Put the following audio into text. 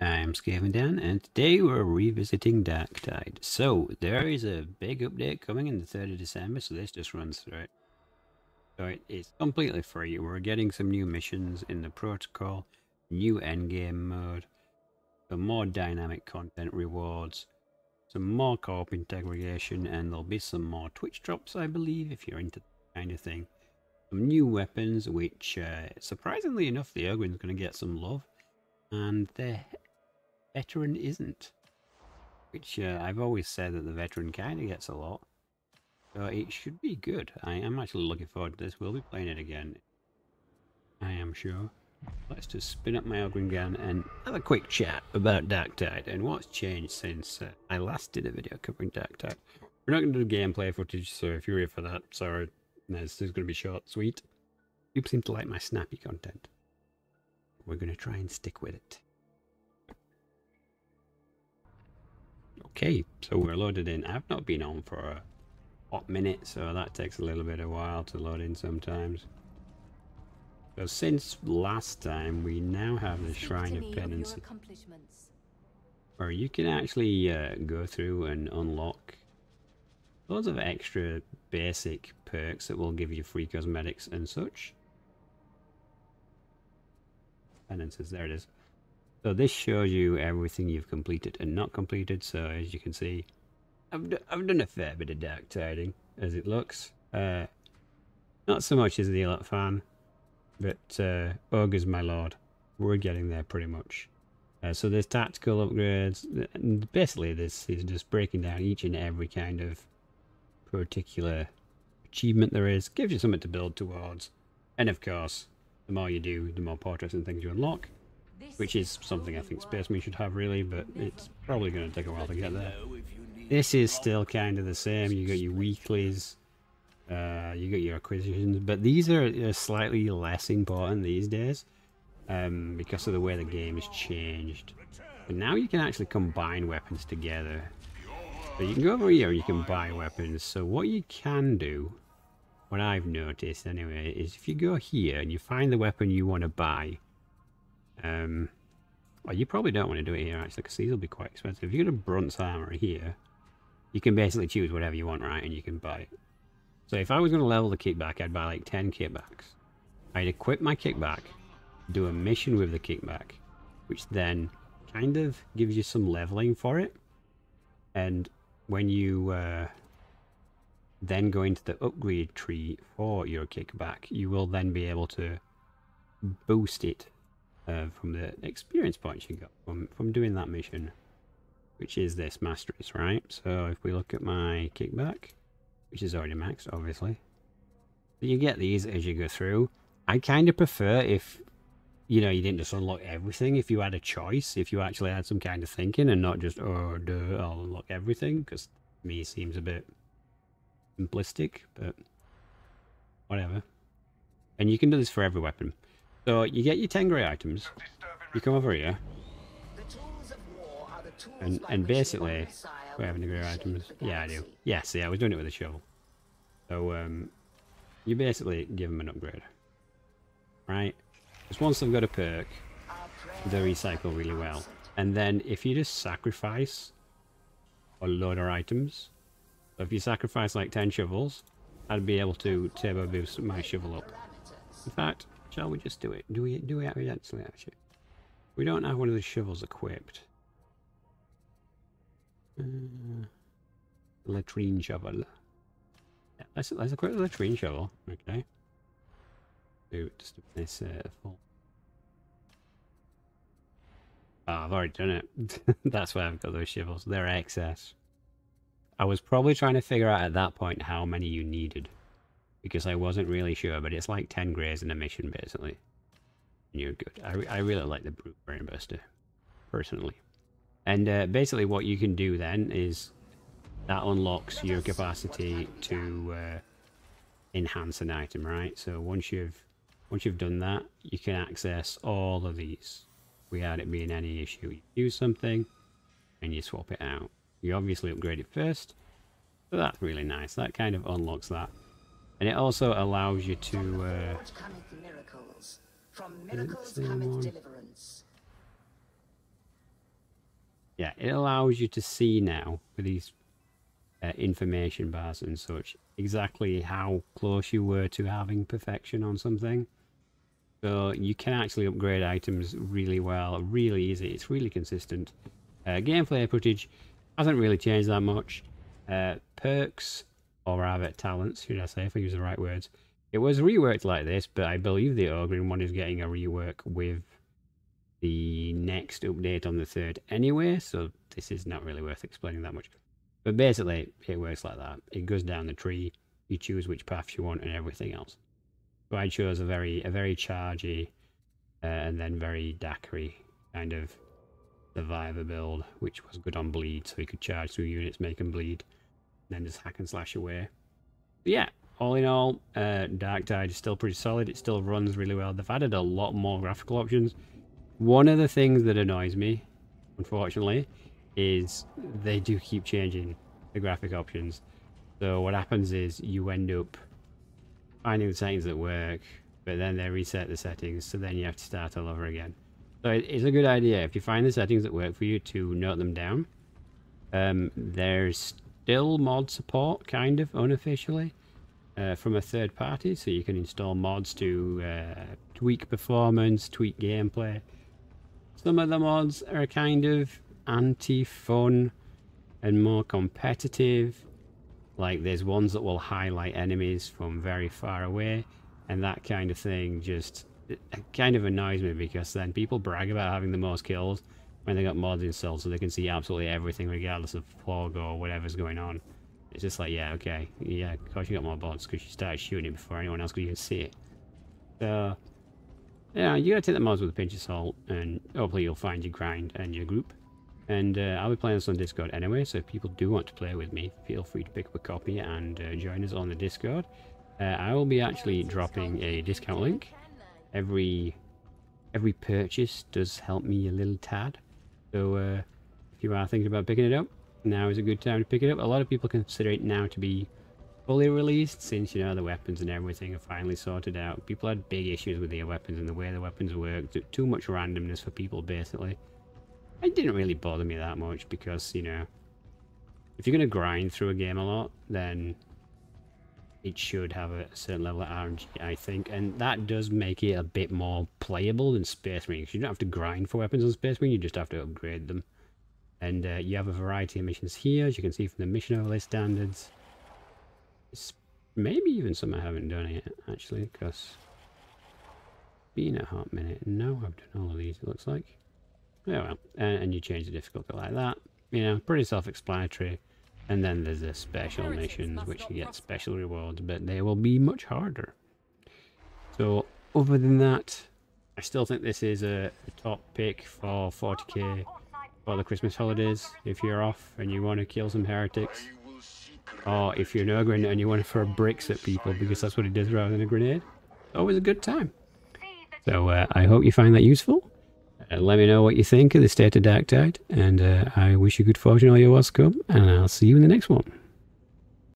I'm SkavenDan, and today we're revisiting Darktide. So, there is a big update coming in the 3rd of December, so this just runs through it. So it's completely free. We're getting some new missions in the protocol, new endgame mode, some more dynamic content rewards, some more co-op integration, and there'll be some more Twitch drops, I believe, if you're into that kind of thing. Some new weapons, which, surprisingly enough, the Ogryn's going to get some love, and the veteran isn't. Which I've always said that the veteran kind of gets a lot. So it should be good. I am actually looking forward to this. We'll be playing it again, I am sure. Let's just spin up my Ogryn gun and have a quick chat about Darktide and what's changed since I last did a video covering Darktide. We're not going to do gameplay footage, so if you're here for that, sorry. This is going to be short, sweet. People seem to like my snappy content. We're going to try and stick with it. Okay, so we're loaded in. I've not been on for a hot minute, so that takes a little bit of a while to load in sometimes. So since last time, we now have the Shrine of Penance, where you can actually go through and unlock loads of extra basic perks that will give you free cosmetics and such. Penances, there it is. So this shows you everything you've completed and not completed. So as you can see, I've done a fair bit of Darktiding as it looks. Not so much as the Zealot fan, but Ogre's my lord. We're getting there pretty much. So there's tactical upgrades. And basically this is just breaking down each and every kind of particular achievement there is. Gives you something to build towards. And of course, the more you do, the more portraits and things you unlock. Which is something I think Spacemen should have really, but it's probably going to take a while to get there. This is still kind of the same. You got your weeklies, you got your acquisitions, but these are slightly less important these days because of the way the game has changed. But now you can actually combine weapons together. So you can go over here and you can buy weapons. So what you can do, what I've noticed anyway, is if you go here and you find the weapon you want to buy, well, you probably don't want to do it here actually, because these will be quite expensive. If you go to bronze armor here, you can basically choose whatever you want, right, and you can buy it. So if I was going to level the kickback, I'd buy like 10 kickbacks. I'd equip my kickback, do a mission with the kickback, which then kind of gives you some leveling for it. And when you then go into the upgrade tree for your kickback, you will then be able to boost it from the experience points you got from doing that mission, which is this masteries, right? So if we look at my kickback, which is already maxed, obviously, so you get these as you go through. I kind of prefer if, you know, you didn't just unlock everything. If you had a choice, if you actually had some kind of thinking and not just, oh, duh, I'll unlock everything, because to me it seems a bit simplistic, but whatever. And you can do this for every weapon. So you get your 10 grey items, you come over here, and basically, we have any grey items? Yeah, I do. Yes, yeah, I was doing it with a shovel. So you basically give them an upgrade, right? Because once they've got a perk, they recycle really well. And then if you just sacrifice a load of items, so if you sacrifice like 10 shovels, I'd be able to turbo boost my shovel up. In fact, shall we just do it? Do we actually actually? We don't have one of the shovels equipped. Latrine shovel. Yeah, let's equip the latrine shovel. Okay. Do just this full. Oh, I've already done it. That's why I've got those shovels. They're excess. I was probably trying to figure out at that point how many you needed, because I wasn't really sure, but it's like 10 greys in a mission, basically. And you're good. I really like the Brute Brainbuster, personally. And basically what you can do then is that unlocks your capacity to enhance an item, right? So once you've done that, you can access all of these without it being any issue. You use something, and you swap it out. You obviously upgrade it first, so that's really nice. That kind of unlocks that. And it also allows you to From miracles cometh deliverance. yeah, it allows you to see now with these information bars and such exactly how close you were to having perfection on something. So you can actually upgrade items really well, really easy. It's really consistent. Gameplay footage hasn't really changed that much. Perks, or rather talents, should I say, if I use the right words. It was reworked like this, but I believe the Ogryn one is getting a rework with the next update on the 3rd anyway, so this is not really worth explaining that much. But basically, it works like that. It goes down the tree, you choose which path you want and everything else. So I chose a very chargy and then very daiquiri kind of survivor build, which was good on bleed, so you could charge through units, make them bleed, and then just hack and slash away. But yeah, all in all, Darktide is still pretty solid. It still runs really well. They've added a lot more graphical options. One of the things that annoys me, unfortunately, is they do keep changing the graphic options. So what happens is you end up finding the settings that work, but then they reset the settings, so then you have to start all over again. So it's a good idea, if you find the settings that work for you, to note them down. There's still mod support, kind of, unofficially, from a third party, so you can install mods to tweak performance, tweak gameplay. Some of the mods are kind of anti-fun and more competitive. Like there's ones that will highlight enemies from very far away, and that kind of thing just kind of annoys me, because then people brag about having the most kills when they got mods installed, so they can see absolutely everything regardless of fog or whatever's going on. It's just like, yeah, okay, yeah, of course you got more mods because you started shooting it before anyone else could even see it. So yeah, you gotta take the mods with a pinch of salt, and hopefully you'll find your grind and your group. And I'll be playing this on Discord anyway, so if people do want to play with me, feel free to pick up a copy and join us on the Discord. I will be actually dropping a discount link. Every purchase does help me a little tad. So if you are thinking about picking it up, now is a good time to pick it up. A lot of people consider it now to be fully released, since, you know, the weapons and everything are finally sorted out. People had big issues with their weapons and the way the weapons worked. Too much randomness for people, basically. It didn't really bother me that much, because, you know, if you're going to grind through a game a lot, then it should have a certain level of RNG, I think. And that does make it a bit more playable than Space Marines. You don't have to grind for weapons on Space Marine, you just have to upgrade them. And you have a variety of missions here, as you can see from the mission overlay standards. It's maybe even some I haven't done yet, actually, because it's been a hot minute. No, I've done all of these, it looks like. Yeah, well, and you change the difficulty like that. You know, pretty self-explanatory. And then there's the special missions, which you get special rewards, but they will be much harder. So, other than that, I still think this is a top pick for 40k for the Christmas holidays. If you're off and you want to kill some heretics, or if you're an Ogryn and you want to throw bricks at people, because that's what it does rather than a grenade, always a good time. So I hope you find that useful. Let me know what you think of the state of Darktide, and I wish you good fortune all your wars come, and I'll see you in the next one.